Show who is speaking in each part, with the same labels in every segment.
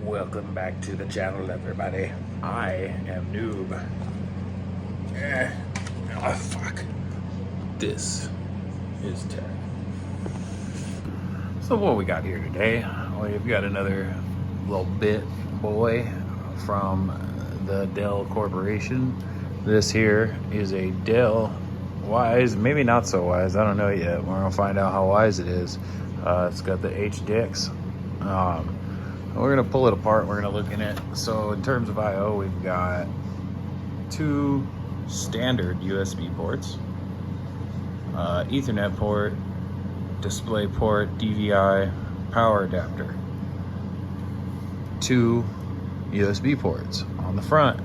Speaker 1: Welcome back to the channel, everybody. I am Noob. Oh, fuck. This is Tech. So what we got here today? We've got another little bit boy from the Dell Corporation. This here is a Dell Wyse, maybe not so wise, I don't know yet. We're gonna find out how wise it is. It's got the HDX. We're gonna pull it apart. We're gonna look in it. So in terms of I/O, we've got two standard USB ports, Ethernet port, display port, DVI, power adapter, two USB ports on the front,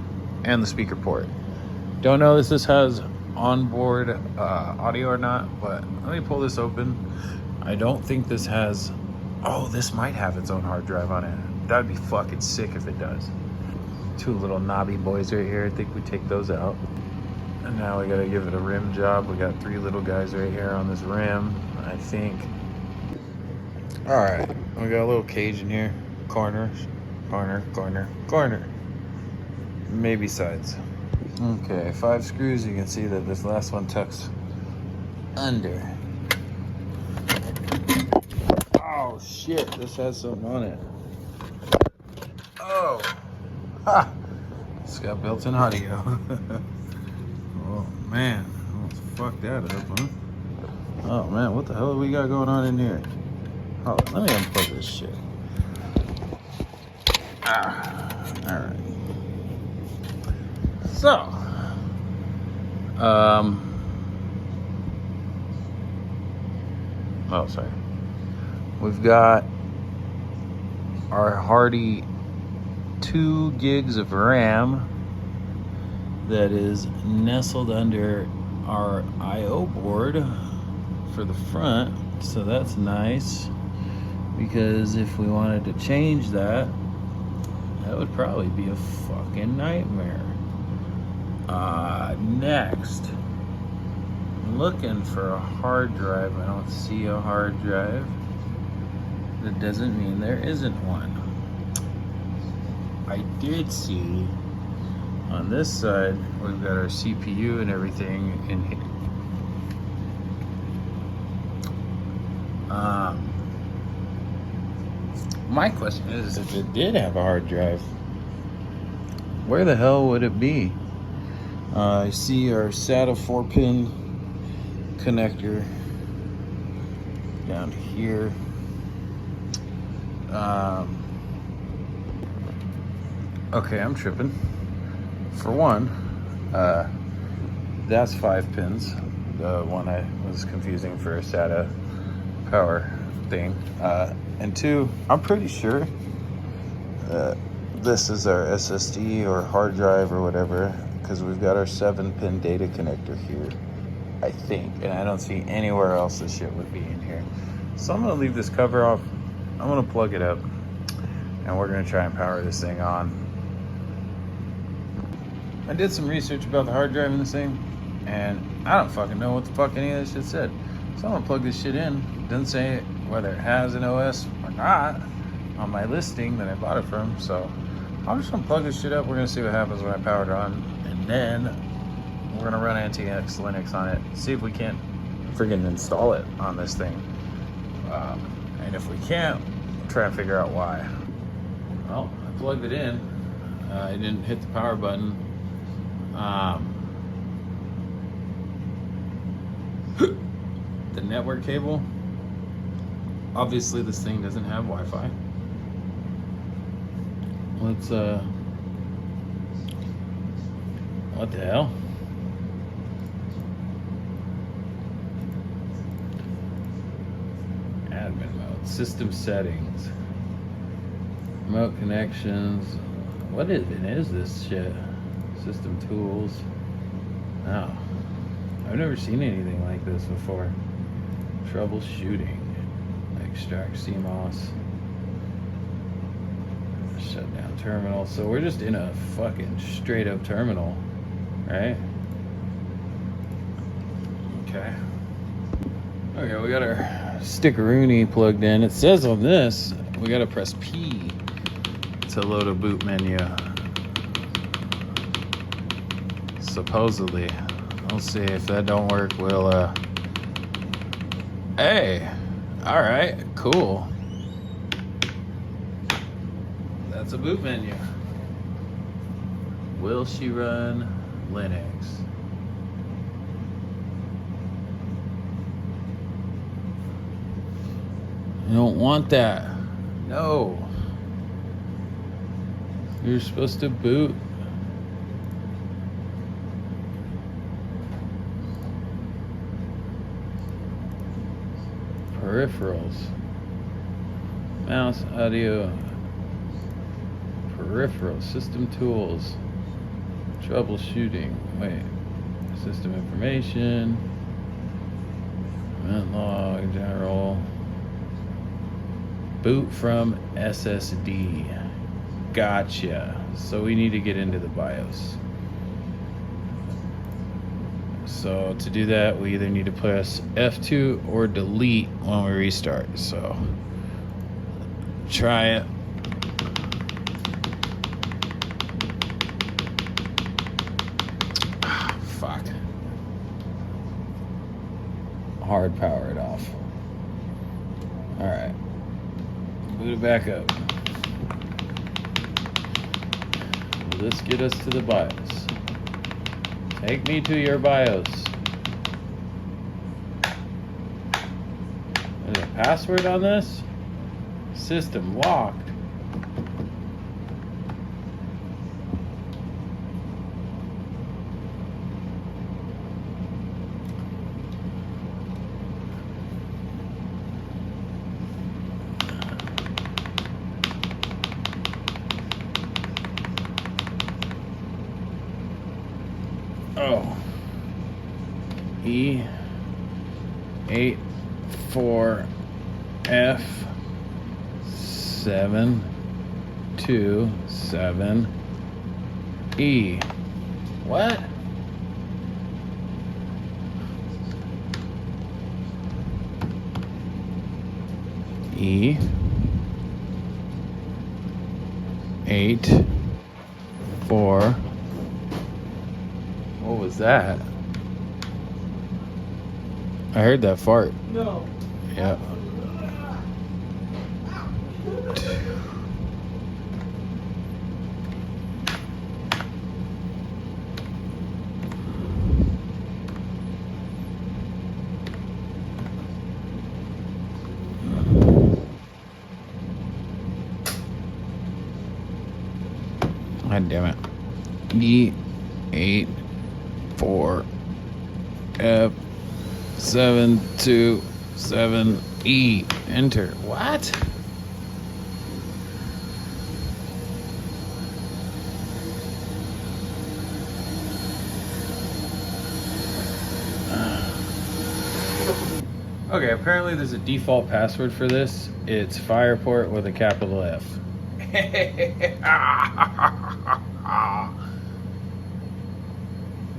Speaker 1: and the speaker port. Don't know if this has onboard audio or not, but let me pull this open. I don't think this has. Oh, this might have its own hard drive on it. That'd be fucking sick if it does. Two little knobby boys right here. I think we take those out. And now we gotta give it a rim job. We got three little guys right here on this rim, I think. All right, we got a little cage in here. Corners, corner, corner, corner. Maybe sides. Okay, 5 screws. You can see that this last one tucks under. Oh shit, this has something on it. Oh, ha! It's got built-in audio. Oh man, let's fuck that up, huh? Oh man, what the hell have we got going on in here? Oh, let me unplug this shit. Alright. So, oh, sorry. We've got our hardy 2 gigs of RAM that is nestled under our I/O board for the front. So that's nice, because if we wanted to change that, that would probably be a fucking nightmare. Next, I'm looking for a hard drive. I don't see a hard drive. That doesn't mean there isn't one. I did see on this side, we've got our CPU and everything in here. My question is, if it did have a hard drive, where the hell would it be? I see our SATA 4-pin connector down here. Okay, I'm tripping. For one, that's 5 pins. The one I was confusing for a SATA power thing. And 2, I'm pretty sure this is our SSD or hard drive or whatever, because we've got our 7-pin data connector here, I think. And I don't see anywhere else this shit would be in here. So I'm gonna leave this cover off. I'm gonna plug it up, and we're gonna try and power this thing on. I did some research about the hard drive in this thing, and I don't fucking know what the fuck any of this shit said. So I'm gonna plug this shit in. It doesn't say whether it has an OS or not on my listing that I bought it from. So I'm just gonna plug this shit up. We're gonna see what happens when I power it on, and then we're gonna run NTX Linux on it. See if we can't friggin' install it on this thing. And if we can't, try and figure out why. Well, I plugged it in. I didn't hit the power button. The network cable. Obviously, this thing doesn't have Wi-Fi. Let's what the hell? Admin mode, system settings, remote connections. What even is this shit? System tools. No, I've never seen anything like this before. Troubleshooting, extract CMOS, shut down terminal. So we're just in a fucking straight up terminal, right? Okay. Okay, we got our stickeroonie plugged in. It says on this, we gotta press P to load a boot menu. Supposedly. We'll see. If that don't work, we'll hey, all right, cool. That's a boot menu. Will she run Linux? You don't want that. No. You're supposed to boot. Peripherals. Mouse, audio. Peripherals. System tools. Troubleshooting. Wait. System information. Event log. General. Boot from SSD. Gotcha. So we need to get into the BIOS. So to do that, we either need to press F2 or delete when we restart. So try it. Fuck. Hard power it off. All right. Boot it back up. Will this get us to the BIOS? Take me to your BIOS. There's a password on this? System locked. Oh, E84F727E. What? E84. What was that? I heard that fart.
Speaker 2: No.
Speaker 1: Yeah. God damn it. E84F727E. Enter. What? Okay, apparently there's a default password for this. It's Fireport with a capital F.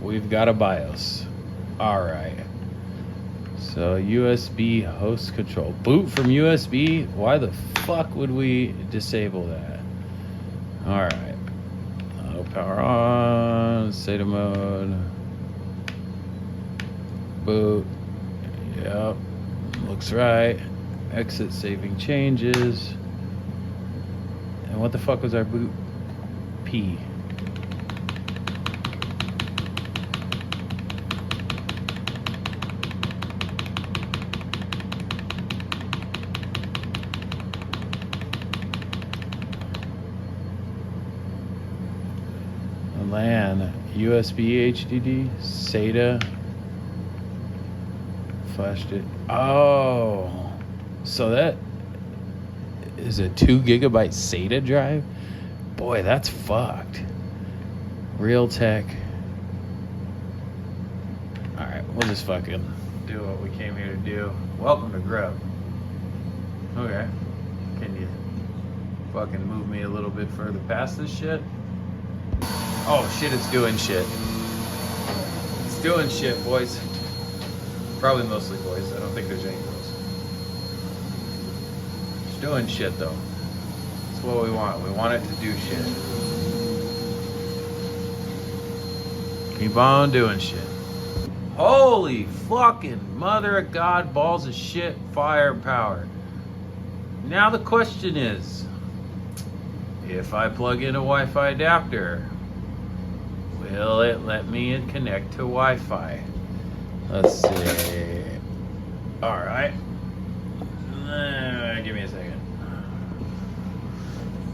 Speaker 1: We've got a BIOS. Alright. So USB host control. Boot from USB? Why the fuck would we disable that? Alright. Auto power on. SATA mode. Boot. Yep. Looks right. Exit saving changes. And what the fuck was our boot? P. LAN, USB HDD, SATA, flashed it. Oh, so that is a 2 gigabyte SATA drive? Boy, that's fucked. Realtek. Alright, we'll just fucking do what we came here to do. Welcome to Grub. Okay. Can you fucking move me a little bit further past this shit? Oh shit, it's doing shit. It's doing shit, boys. Probably mostly boys. I don't think there's any girls. It's doing shit though. It's That's what we want. We want it to do shit. Keep on doing shit. Holy fucking mother of God, balls of shit, firepower. Now the question is, if I plug in a Wi-Fi adapter, will it let me connect to Wi-Fi? Let's see. Alright. Give me a second.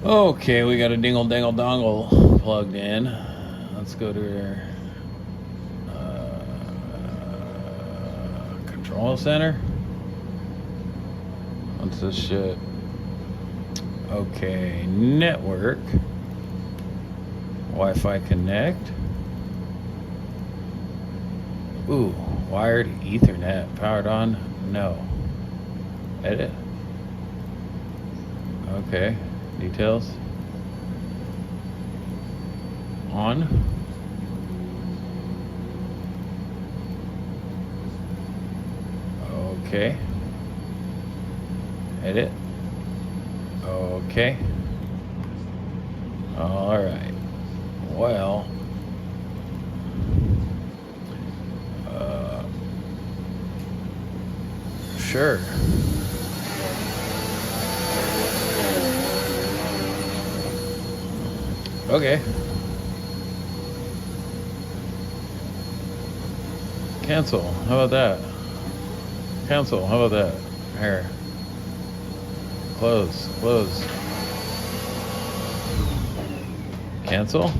Speaker 1: Okay, we got a dingle dangle dongle plugged in. Let's go to control center. What's this shit? Okay, network. Wi-Fi connect. Ooh, wired Ethernet. Powered on? No. Edit. Okay, details. On. Okay. Edit. Okay. All right. Well, sure. Okay. Cancel. How about that? Cancel. How about that? Here. Close. Close. Cancel.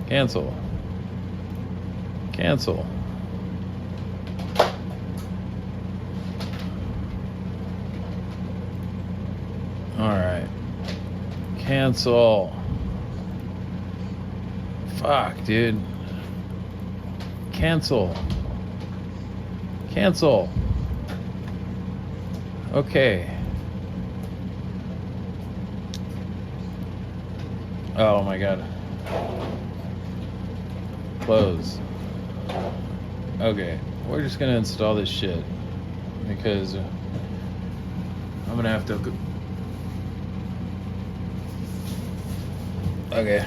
Speaker 1: Cancel. Cancel. All right. Cancel. Fuck, dude. Cancel. Cancel. Okay. Oh my God. Close. Okay. We're just gonna install this shit because I'm gonna have to. Okay.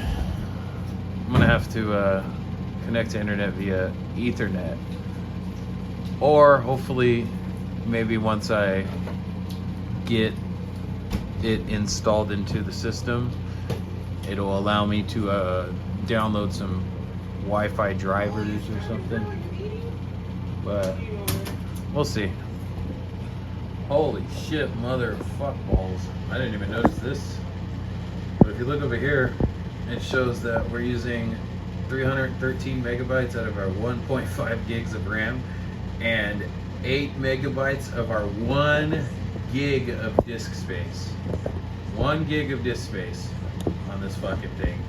Speaker 1: I'm gonna have to connect to internet via Ethernet, or hopefully, maybe once I get it installed into the system, it'll allow me to download some Wi-Fi drivers or something. But we'll see. Holy shit, mother fuck balls! I didn't even notice this. But if you look over here, it shows that we're using 313 megabytes out of our 1.5 gigs of RAM and 8 megabytes of our 1 gig of disk space. 1 gig of disk space on this fucking thing.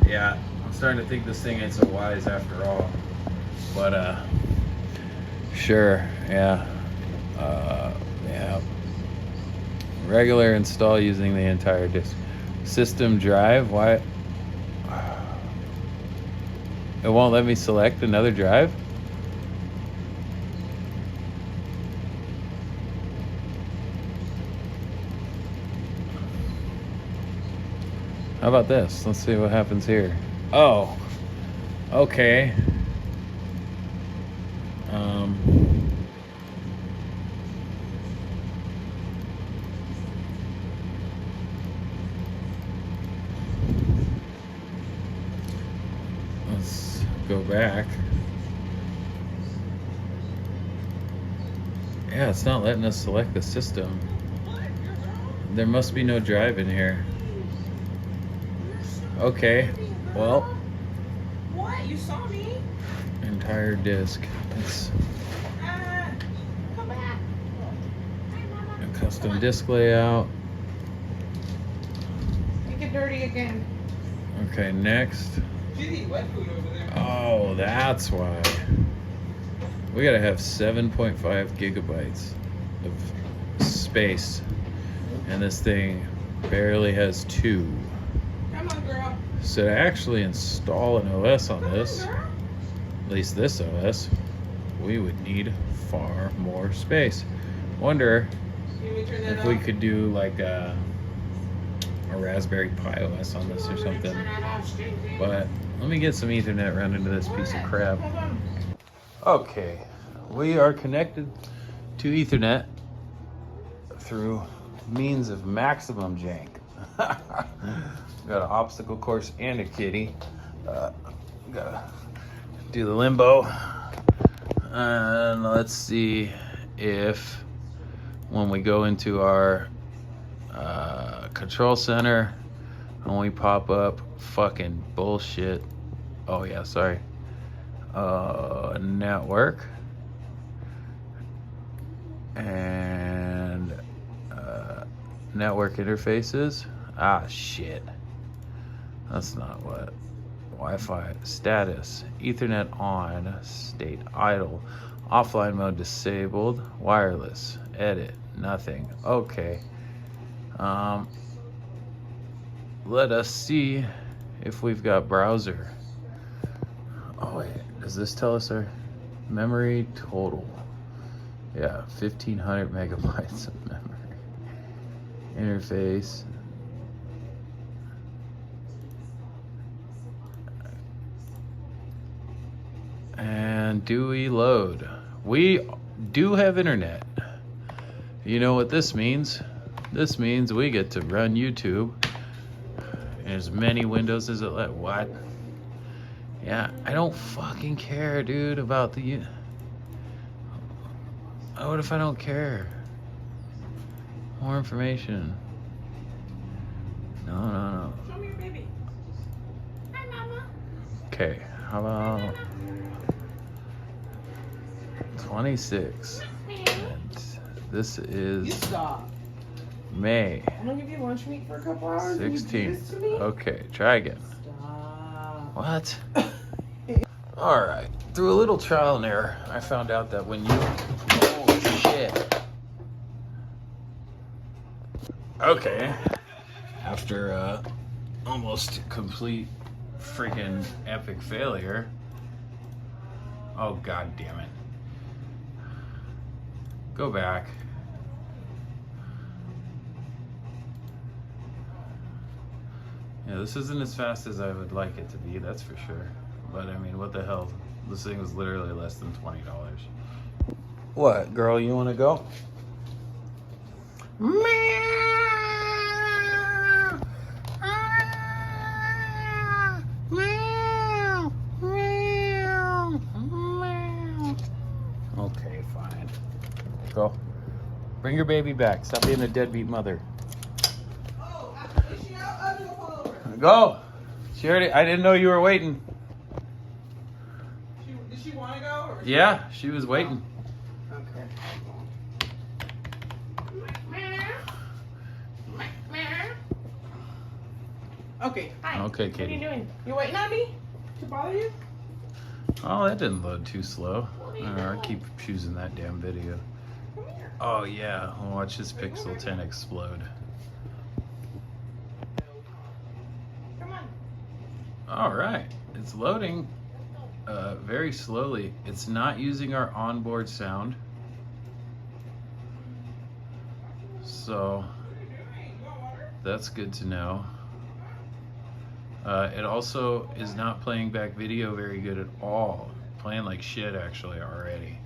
Speaker 1: Yeah, I'm starting to think this thing ain't so wise after all. But sure, yeah. Yeah. Regular install using the entire disk. System drive, why? It won't let me select another drive? How about this? Let's see what happens here. Oh, okay. Let's go back. Yeah, it's not letting us select the system. There must be no drive in here. Okay, well.
Speaker 2: What? You saw me?
Speaker 1: Entire disk. It's
Speaker 2: come back.
Speaker 1: a custom disk layout.
Speaker 2: Make it dirty again.
Speaker 1: Okay, next.
Speaker 2: She's eating wet food over there.
Speaker 1: Oh, that's why. We gotta have 7.5 gigabytes of space. And this thing barely has 2.
Speaker 2: Come on, girl.
Speaker 1: So to actually install an OS on this,
Speaker 2: Come on, girl.
Speaker 1: at least this OS, we would need far more space. Wonder
Speaker 2: Can we turn that
Speaker 1: if we
Speaker 2: off?
Speaker 1: could do like a Raspberry Pi OS on this or something. But let me get some Ethernet running to this piece of crap. Okay, we are connected to Ethernet through means of maximum jank. Got an obstacle course and a kitty. Gotta do the limbo. And let's see if when we go into our control center, when we pop up fucking bullshit. Oh yeah, sorry. Network. And network interfaces. Ah, shit. That's not what. Wi-Fi status. Ethernet on. State idle. Offline mode disabled. Wireless. Edit. Nothing. Okay. Let us see if we've got browser. Oh wait, does this tell us our memory total? Yeah, 1500 megabytes of memory. Interface. And do we load? We do have internet. You know what this means? This means we get to run YouTube in as many windows as it let. What? Yeah, I don't fucking care, dude, about the... What if I don't care? More information. No.
Speaker 2: Show me your baby. Hi, Mama.
Speaker 1: Okay, how about 26? And this
Speaker 2: You
Speaker 1: is
Speaker 2: stop.
Speaker 1: May
Speaker 2: I'm gonna give you lunch meat for a couple hours. and you do this
Speaker 1: 16th.
Speaker 2: to me?
Speaker 1: Okay, try again.
Speaker 2: Stop.
Speaker 1: What? All right. Through a little trial and error, I found out that when you... Oh, shit. Okay. After almost complete freaking epic failure. Oh, god damn it. Go back. Yeah, this isn't as fast as I would like it to be, that's for sure. But I mean, what the hell? This thing was literally less than $20. What, girl, you want to go? Okay, fine. Go. Bring your baby back. Stop being a deadbeat mother.
Speaker 2: Oh, is she out? I'm gonna pull over.
Speaker 1: Go. She already. I didn't know you were waiting.
Speaker 2: Did she want to go? Or
Speaker 1: Yeah, she was waiting.
Speaker 2: Okay. Okay. Hi.
Speaker 1: Okay,
Speaker 2: What are
Speaker 1: Katie.
Speaker 2: you doing? You waiting on me to bother you?
Speaker 1: Oh, that didn't load too slow. I keep choosing that damn video.
Speaker 2: Come here.
Speaker 1: Oh yeah, I'll watch this Pixel 10 explode.
Speaker 2: Come on.
Speaker 1: All right, it's loading very slowly. It's not using our onboard sound. So that's good to know. It also is not playing back video very good at all. Playing like shit actually already.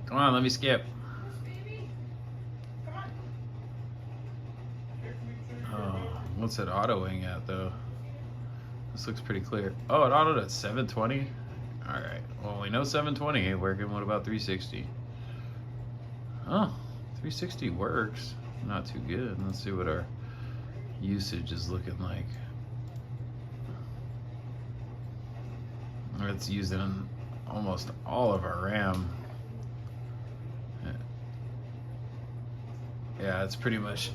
Speaker 1: Come on, let me skip. Oh, what's it autoing at though? This looks pretty clear. Oh, it autoed at 720? Alright, well we know 720 ain't working. What about 360? Oh, 360 works. Not too good. Let's see what our usage is looking like. It's using almost all of our RAM. Yeah, it's pretty much,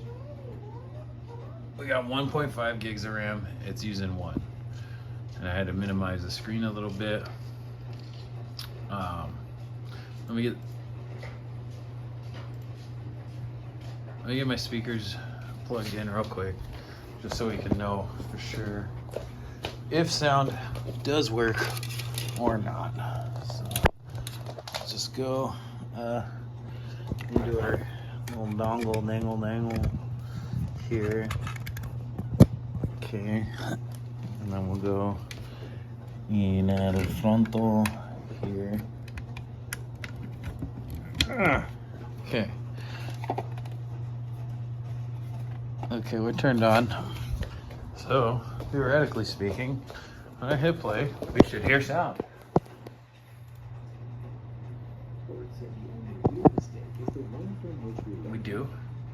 Speaker 1: we got 1.5 gigs of RAM, it's using 1. And I had to minimize the screen a little bit. Let me get my speakers plugged in real quick, just so we can know for sure if sound does work or not. So let's just go into our Little dongle, dangle here. Okay. And then we'll go in el frontal here. Okay. Okay, we're turned on. So, theoretically speaking, when I hit play, we should hear sound. We do.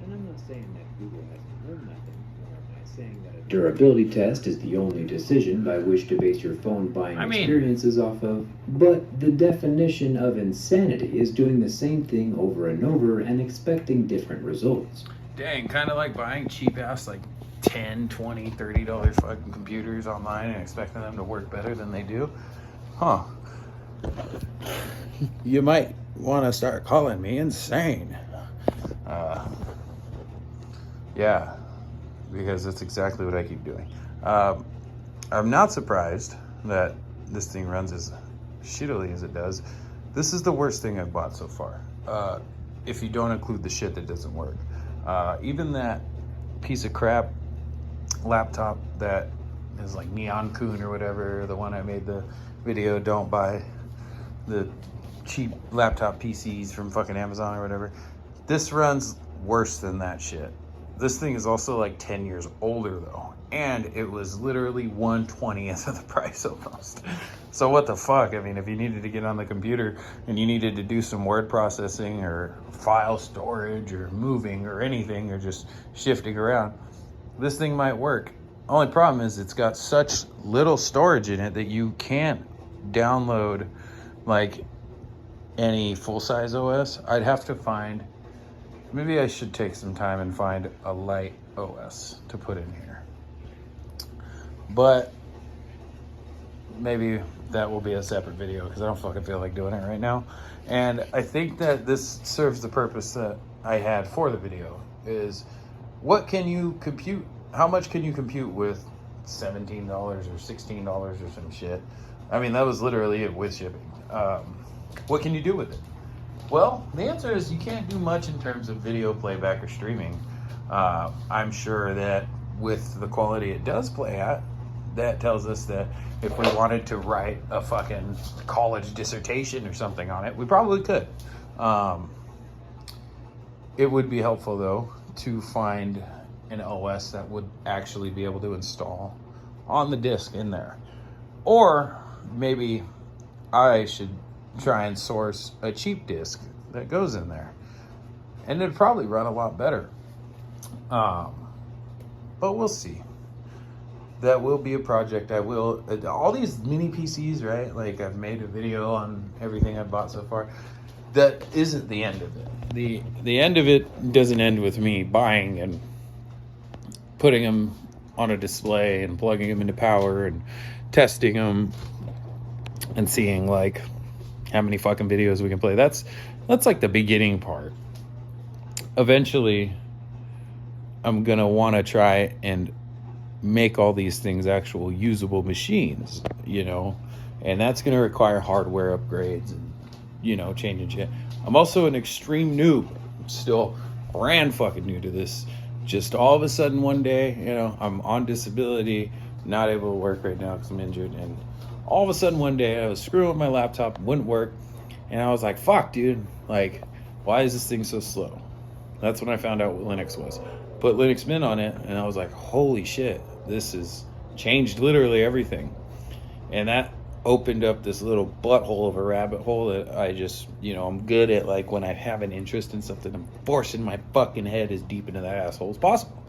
Speaker 3: And I'm not saying that Google hasn't learned nothing, nor am I saying that a durability test is the only decision by which to base your phone buying experiences off of, but the definition of insanity is doing the same thing over and over and expecting different results.
Speaker 1: Dang, kind of like buying cheap ass like $10, $20, $30 fucking computers online and expecting them to work better than they do. Huh. You might want to start calling me insane. Yeah, because that's exactly what I keep doing. I'm not surprised that this thing runs as shittily as it does. This is the worst thing I've bought so far, if you don't include the shit that doesn't work. Even that piece of crap laptop that is like Neon Coon or whatever, the one I made the video, don't buy the cheap laptop PCs from fucking Amazon or whatever. This runs worse than that shit. This thing is also like 10 years older though, and it was literally 1/20th of the price almost. So what the fuck? I mean, if you needed to get on the computer and you needed to do some word processing or file storage or moving or anything or just shifting around, this thing might work. Only problem is it's got such little storage in it that you can't download like any full-size OS. I'd have to find, maybe I should take some time and find a light OS to put in here. But maybe that will be a separate video because I don't fucking feel like doing it right now. And I think that this serves the purpose that I had for the video, is what can you compute? How much can you compute with $17 or $16 or some shit? I mean, that was literally it with shipping. What can you do with it? Well, the answer is you can't do much in terms of video playback or streaming. I'm sure that with the quality it does play at, that tells us that if we wanted to write a fucking college dissertation or something on it, we probably could. It would be helpful though to find an OS that would actually be able to install on the disk in there. Or maybe I should try and source a cheap disk that goes in there, and it'd probably run a lot better. But we'll see. That will be a project. I will, all these mini PCs, right? Like, I've made a video on everything I've bought so far. That isn't the end of it. The end of it doesn't end with me buying and putting them on a display and plugging them into power and testing them and seeing like how many fucking videos we can play. That's like the beginning part. Eventually, I'm gonna want to try and make all these things actual usable machines, you know, and that's gonna require hardware upgrades and, you know, changing shit. I'm also an extreme noob, still brand fucking new to this. Just all of a sudden one day, you know, I'm on disability, not able to work right now because I'm injured, and all of a sudden one day I was screwing with my laptop, wouldn't work, and I was like, fuck, dude, like, why is this thing so slow? That's when I found out what Linux was. Put Linux Mint on it, and I was like, holy shit, this has changed literally everything. And that opened up this little butthole of a rabbit hole that I just, you know, I'm good at, like, when I have an interest in something, I'm forcing my fucking head as deep into that asshole as possible.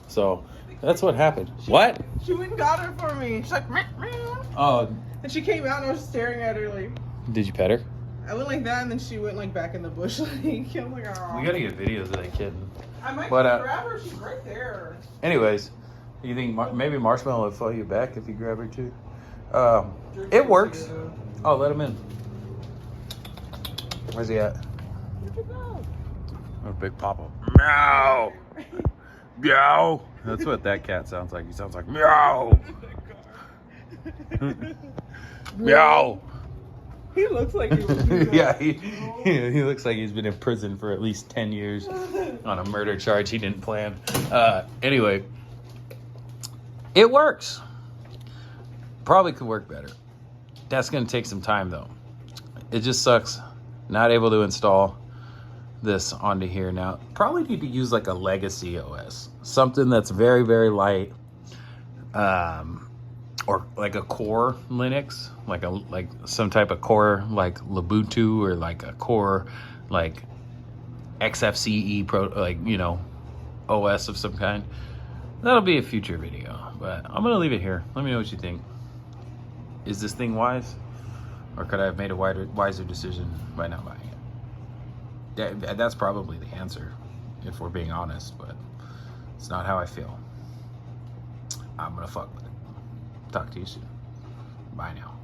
Speaker 1: So that's what happened. What?
Speaker 2: She went and got her for me. She's like, meh, meh.
Speaker 1: Oh.
Speaker 2: And she came out and I was staring at her like.
Speaker 1: Did you pet her?
Speaker 2: I went like that and then she went like back in the bush like. I'm like, oh.
Speaker 1: We gotta get videos of that kid.
Speaker 2: I might grab her. She's right there.
Speaker 1: Anyways, you think maybe Marshmallow would follow you back if you grab her too? It works. Oh, let him in. Where's he at?
Speaker 2: Where'd you go?
Speaker 1: Oh, big papa. Meow. Meow. That's what that cat sounds like. He sounds like meow. Meow.
Speaker 2: He looks like he would do that.
Speaker 1: Yeah, he looks like he's been in prison for at least 10 years on a murder charge he didn't plan. Anyway, it works. Probably could work better. That's going to take some time, though. It just sucks. Not able to install this onto here now. Probably need to use like a legacy OS. Something that's very, very light. Or like a core Linux. Like some type of core like Ubuntu, or like a core like XFCE OS of some kind. That'll be a future video. But I'm going to leave it here. Let me know what you think. Is this thing wise? Or could I have made a wiser decision by not buying it? That's probably the answer, if we're being honest, but it's not how I feel. I'm gonna fuck with it. Talk to you soon. Bye now.